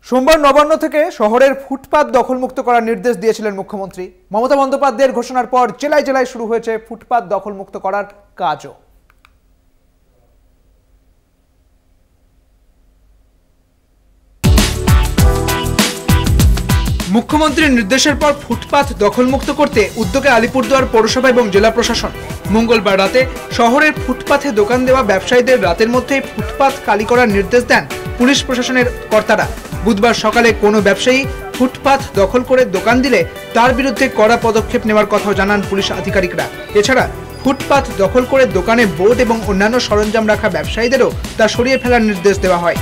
সোমবার নবান্ন থেকে শহরের ফুটপাত দখলমুক্ত করার নির্দেশ দিয়েছিলেন মুখ্যমন্ত্রী মমতা বন্দ্যোপাধ্যায়ের ঘোষণার পর জেলায় জেলায় শুরু হয়েছে ফুটপাত দখলমুক্ত করার কাজও। মুখ্যমন্ত্রীর নির্দেশের পর ফুটপাত দখলমুক্ত করতে উদ্যোগে আলিপুরদুয়ার পৌরসভা এবং জেলা প্রশাসন। মঙ্গলবার রাতে শহরের ফুটপাথে দোকান দেওয়া ব্যবসায়ীদের রাতের মধ্যেই ফুটপাত খালি করার নির্দেশ দেন পুলিশ প্রশাসনের কর্তারা। বুধবার সকালে কোনো ব্যবসায়ী ফুটপাত দখল করে দোকান দিলে তার বিরুদ্ধে কড়া পদক্ষেপ নেওয়ার কথাও জানান পুলিশ আধিকারিকরা। এছাড়া ফুটপাত দখল করে দোকানে বোর্ড এবং অন্যান্য সরঞ্জাম রাখা ব্যবসায়ীদেরও তা সরিয়ে ফেলার নির্দেশ দেওয়া হয়।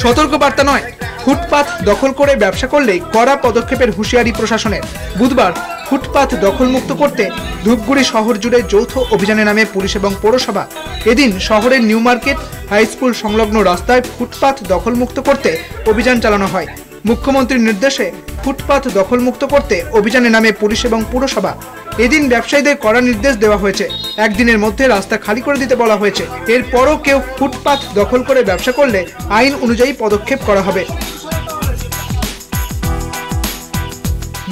সতর্কবার্তা নয়, ফুটপাত দখল করে ব্যবসা করলে কড়া পদক্ষেপের হুঁশিয়ারি প্রশাসনের। বুধবার ফুটপাত দখলমুক্ত করতে ধূপগুড়ি শহর জুড়ে যৌথ অভিযানে নামে পুলিশ এবং পৌরসভা। এদিন শহরের নিউ মার্কেট হাই স্কুল সংলগ্ন রাস্তায় ফুটপাত দখলমুক্ত করতে অভিযান চালানো হয়। মুখ্যমন্ত্রীর নির্দেশে ফুটপাত দখলমুক্ত করতে অভিযানে নামে পুলিশ এবং পৌরসভা। এদিন ব্যবসায়ীদের কড়া নির্দেশ দেওয়া হয়েছে, একদিনের মধ্যে রাস্তা খালি করে দিতে বলা হয়েছে। এরপরও কেউ ফুটপাত দখল করে ব্যবসা করলে আইন অনুযায়ী পদক্ষেপ করা হবে।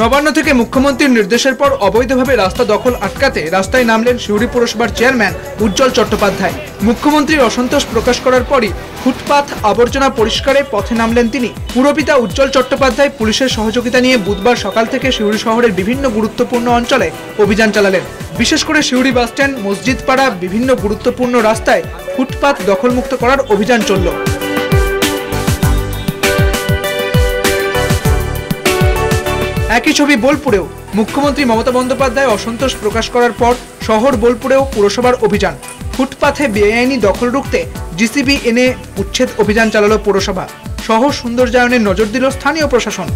নবান্ন থেকে মুখ্যমন্ত্রীর নির্দেশের পর অবৈধভাবে রাস্তা দখল আটকাতে রাস্তায় নামলেন সিউড়ি পৌরসভার চেয়ারম্যান উজ্জ্বল চট্টোপাধ্যায়। মুখ্যমন্ত্রীর অসন্তোষ প্রকাশ করার পরই ফুটপাত আবর্জনা পরিষ্কারে পথে নামলেন তিনি। পুরপিতা উজ্জ্বল চট্টোপাধ্যায় পুলিশের সহযোগিতা নিয়ে বুধবার সকাল থেকে সিউড়ি শহরের বিভিন্ন গুরুত্বপূর্ণ অঞ্চলে অভিযান চালালেন। বিশেষ করে সিউড়ি বাসস্ট্যান্ড, মসজিদ পাড়া, বিভিন্ন গুরুত্বপূর্ণ রাস্তায় ফুটপাত দখলমুক্ত করার অভিযান চলল। একই ছবি বোলপুরেও। মুখ্যমন্ত্রী মমতা বন্দ্যোপাধ্যায় অসন্তোষ প্রকাশ করার পর শহর বোলপুরেও পুরসভার অভিযান। ফুটপাথে বেআইনি দখল রুখতে জিসিবি এনে উচ্ছেদ অভিযান চালালো পৌরসভা। শহর সৌন্দর্যায়নে নজর দিল স্থানীয় প্রশাসন।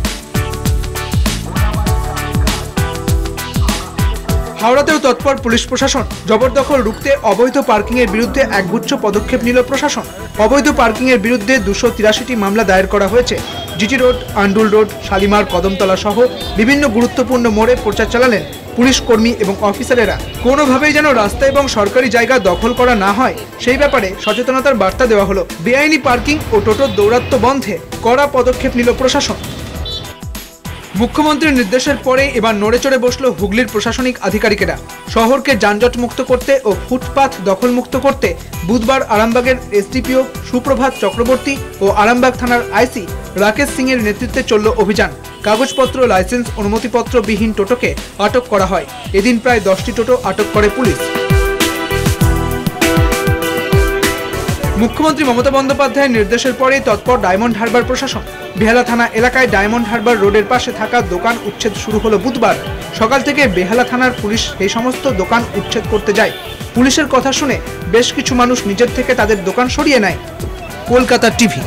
হাওড়াতেও তৎপর পুলিশ প্রশাসন। জবরদখল রুখতে অবৈধ পার্কিং এর বিরুদ্ধে একগুচ্ছ পদক্ষেপ নিল প্রশাসন। অবৈধ পার্কিং এর বিরুদ্ধে 283টি মামলা দায়ের করা হয়েছে। GT road, Andul road, Shalimar, Kadamtala সহ বিভিন্ন গুরুত্বপূর্ণ মোড়ে প্রচার চালালেন পুলিশ কর্মী এবং অফিসারেরা। কোনোভাবেই যেন রাস্তা এবং সরকারি জায়গা দখল করা না হয় সেই ব্যাপারে সচেতনতার বার্তা দেওয়া হলো। বেআইনি পার্কিং ও টোটোর দৌরাত্ম্য বন্ধে কড়া পদক্ষেপ নিল প্রশাসন। মুখ্যমন্ত্রীর নির্দেশের পরে এবার নড়েচড়ে বসল হুগলির প্রশাসনিক আধিকারিকেরা। শহরকে যানজট মুক্ত করতে ও ফুটপাথ দখলমুক্ত করতে বুধবার আরামবাগের এসডিপিও সুপ্রভাত চক্রবর্তী ও আরামবাগ থানার আইসি রাকেশ সিং এর নেতৃত্বে চলল অভিযান। কাগজপত্র, লাইসেন্স, অনুমতিপত্র বিহীন টোটোকে আটক করা হয়। এদিন প্রায় 10টি টোটো আটক করে পুলিশ। মুখ্যমন্ত্রী মমতা বন্দ্যোপাধ্যায়ের নির্দেশের পরেই তৎপর ডায়মন্ড হারবার প্রশাসন। বেহালা থানা এলাকায় ডায়মন্ড হারবার রোডের পাশে থাকা দোকান উচ্ছেদ শুরু হলো বুধবার সকাল থেকে। বেহালা থানার পুলিশ এই সমস্ত দোকান উচ্ছেদ করতে যায়। পুলিশের কথা শুনে বেশ কিছু মানুষ নিজের থেকে তাদের দোকান সরিয়ে নেয়। কলকাতা টিভি।